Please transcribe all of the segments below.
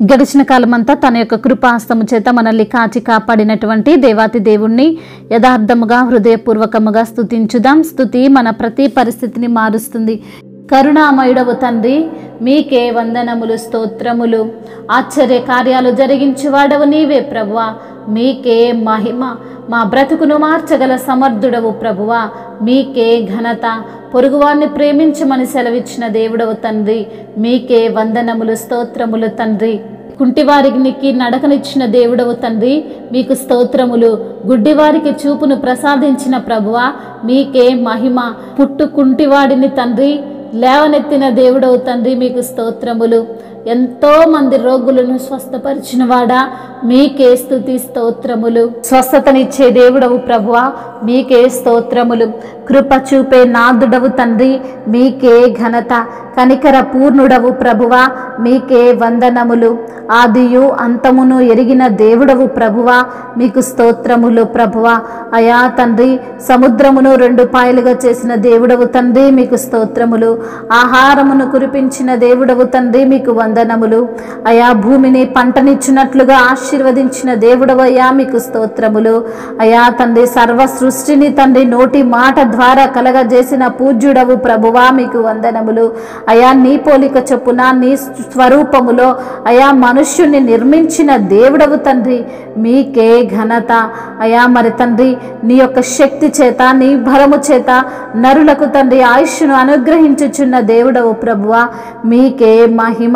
గడిచిన కాలమంతా తన యొక్క కృపాహస్తము చేత మనల్ని కాచి కాపాడినటువంటి దేవాతి దేవుణ్ణి యథార్థముగా హృదయపూర్వకముగా స్తుతించుదాం. స్తుతి మన ప్రతి పరిస్థితిని మారుస్తుంది. కరుణామయుడవు తండ్రి, మీకే వందనములు, స్తోత్రములు. ఆశ్చర్య కార్యాలు జరిగించువాడవు నీవే ప్రభువా, మీకే మహిమ. మా బ్రతుకును మార్చగల సమర్థుడవు ప్రభువా, మీకే ఘనత. పొరుగువాన్ని ప్రేమించమని సెలవిచ్చిన దేవుడవు తండ్రి, మీకే వందనములు, స్తోత్రములు తండ్రి. కుంటివారికి నడకనిచ్చిన దేవుడవు తండ్రి, మీకు స్తోత్రములు. గుడ్డివారికి చూపును ప్రసాదించిన ప్రభువా, మీకే మహిమ. పుట్టు కుంటివాడిని తండ్రి లేవనెత్తిన దేవుడవు తండ్రి, మీకు స్తోత్రములు. ఎంతో మంది రోగులను స్వస్థపరిచిన వాడా, మీకే స్తుతి స్తోత్రములు. స్వస్థతనిచ్చే దేవుడవు ప్రభువా, మీకే స్తోత్రములు. కృప చూపే నాదుడవు తండ్రి, మీకే ఘనత. కనికర పూర్ణుడవు ప్రభువా, మీకే వందనములు. ఆదియు అంతమును ఎరిగిన దేవుడవు ప్రభువా, మీకు స్తోత్రములు ప్రభువా. అయా తండ్రి, సముద్రమును 2 పాయలుగా చేసిన దేవుడవు తండ్రి, మీకు స్తోత్రములు. ఆహారమును కురిపించిన దేవుడవు తండ్రి, మీకు వందనములు. అయా భూమిని పంటనిచ్చినట్లుగా ఆశీర్వదించిన దేవుడవయ్యా, మీకు స్తోత్రములు. అయా తండ్రి, సర్వ సృష్టిని తండ్రి నోటి మాట ద్వారా కలగజేసిన పూజ్యుడవు ప్రభువా, మీకు వందనములు. అయా నీ పోలిక చొప్పున నీ స్వరూపములో అయా మనుష్యుని నిర్మించిన దేవుడవు తండ్రి, మీకే ఘనత. అయా మరి తండ్రి, నీ యొక్క శక్తి చేత నీ బలము చేత నరులకు తండ్రి ఆయుష్ను అనుగ్రహించుచున్న దేవుడవు ప్రభువా, మీకే మహిమ.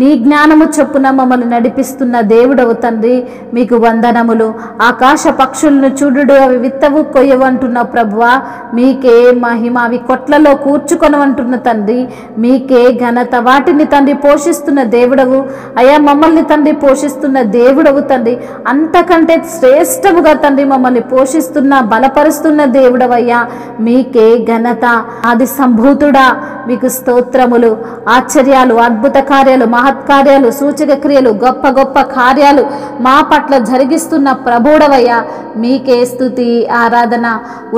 నీ జ్ఞానము చొప్పున మమ్మల్ని నడిపిస్తున్న దేవుడవు తండ్రి, మీకు వందనములు. ఆకాశ పక్షులను చూడుడు, అవి విత్తవు కొయ్యవంటున్న ప్రభువా, మీకే మహిమ. అవి కొట్లలో కూర్చుకొనవంటున్న తండ్రి, మీకే ఘనత. వాటిని తండ్రి పోషిస్తున్న దేవుడవు అయా, మమ్మల్ని తండ్రి పోషిస్తున్న దేవుడవు తండ్రి. అంతకంటే శ్రేష్టముగా తండ్రి మమ్మల్ని పోషిస్తున్న బలపరుస్తున్న దేవుడవయ్యా, మీకే ఘనత. ఆది సంభూతుడా, మీకు స్తోత్రములు. ఆశ్చర్యాలు, అద్భుత కార్యాలు, మహత్కార్యాలు, సూచక క్రియలు, గొప్ప గొప్ప కార్యాలు మా పట్ల జరిగిస్తున్న ప్రభుడవయ్యా, మీకే స్తుతి ఆరాధన.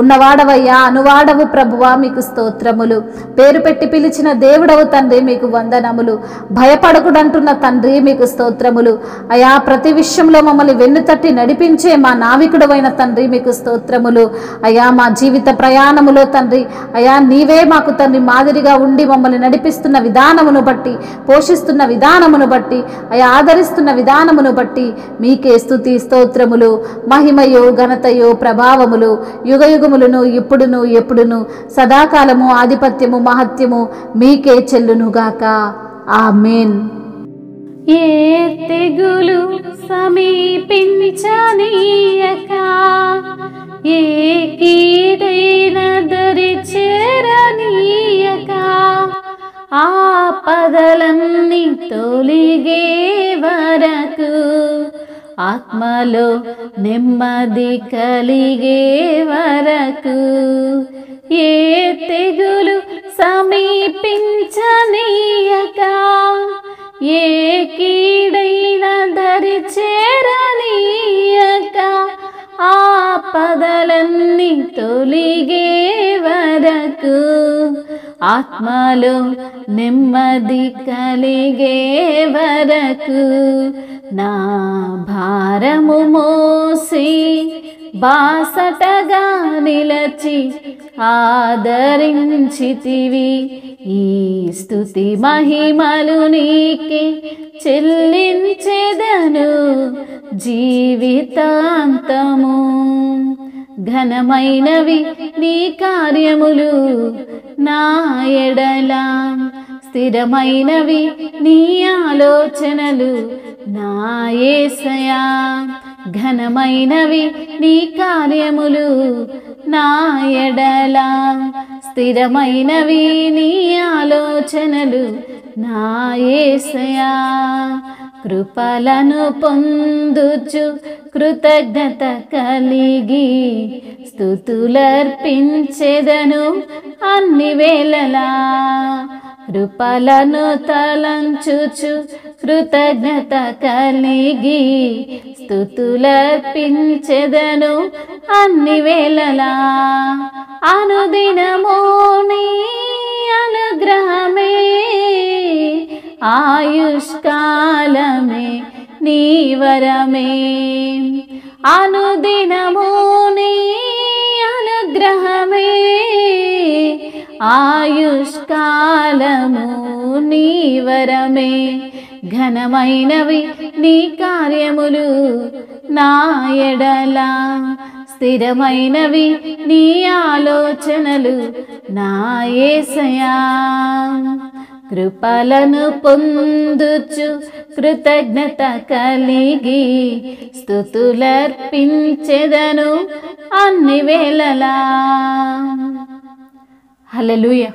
ఉన్నవాడవయ్యా, అనువాడవు ప్రభువా, మీకు స్తోత్రములు. పేరు పెట్టి పిలిచిన దేవుడవు తండ్రి, మీకు వందనములు. భయపడకుడంటున్న తండ్రి, మీకు స్తోత్రములు. అయా ప్రతి విషయంలో మమ్మల్ని వెన్నుతట్టి నడిపించే మా నావికుడవైన తండ్రి, మీకు స్తోత్రములు. అయా మా జీవిత ప్రయాణములో తండ్రి అయా నీవే మాకు తండ్రి మాదిరిగా ఉండి మమ్మల్ని నడిపిస్తున్న విధానమును బట్టి, పోషిస్తున్న విధానమును బట్టి, అయా ఆదరిస్తున్న విధానమును బట్టి మీకే స్తుతి స్తోత్రములు. మహిమయు ఘనతయు ప్రభావములు యుగయుగములను ఇప్పుడును ఎప్పుడును సదాకాలము ఆధిపత్యము మహత్యము మీకే చెల్లునుగాక. ఆమేన్. ఏ తెగులు సమీపించనీయక, ఏ కీడైన దరి చేరనీయక, ఆపదలన్నీ తొలిగే వరకు, ఆత్మలో నెమ్మది కలిగే వరకు, ఏ తెగులు సమీపించనీయక, ఏ కీడైన దరి చేరనీయక, ఆపదలన్నీ తొలిగే వరకు, ఆత్మలో నెమ్మది కలిగే వరకు, నా భారము మోసి బాసటగా నిలచి ఆదరించితివి. ఈ స్తుతి మహిమలు నీకే చెల్లించెదను జీవితాంతము. ఘనమైనవి నీ కార్యములు నా ఎడల, స్థిరమైనవి నీ ఆలోచనలు నా యేసయ్యా. ఘనమైనవి నీ కార్యములు నా ఎడల, స్థిరమైనవి నీ ఆలోచనలు నా యేసయ్యా. కృపలను పొందుచు కృతజ్ఞత కలిగి స్తుతులర్పించెదను అన్ని వేళలా. కృపలను తలంచుచు కృతజ్ఞత కలిగి స్తుతులర్పించెదను అన్ని వేళలా. అనుదినము నీ అనుగ్రహమే ఆయుష్కాలమే నీ వరమే అనుదినము నీ అనుగ్రహమే ఆయుష్కాలము నీ వరమే ఘనమైనవి నీ కార్యములు నా ఎడల స్థిరమైనవి నీ ఆలోచనలు నా యేసయ్యా కృపలను పొందుచు కృతజ్ఞత కలిగి స్తుతులర్పించెదను అన్ని వేళలా. హల్లెలూయా.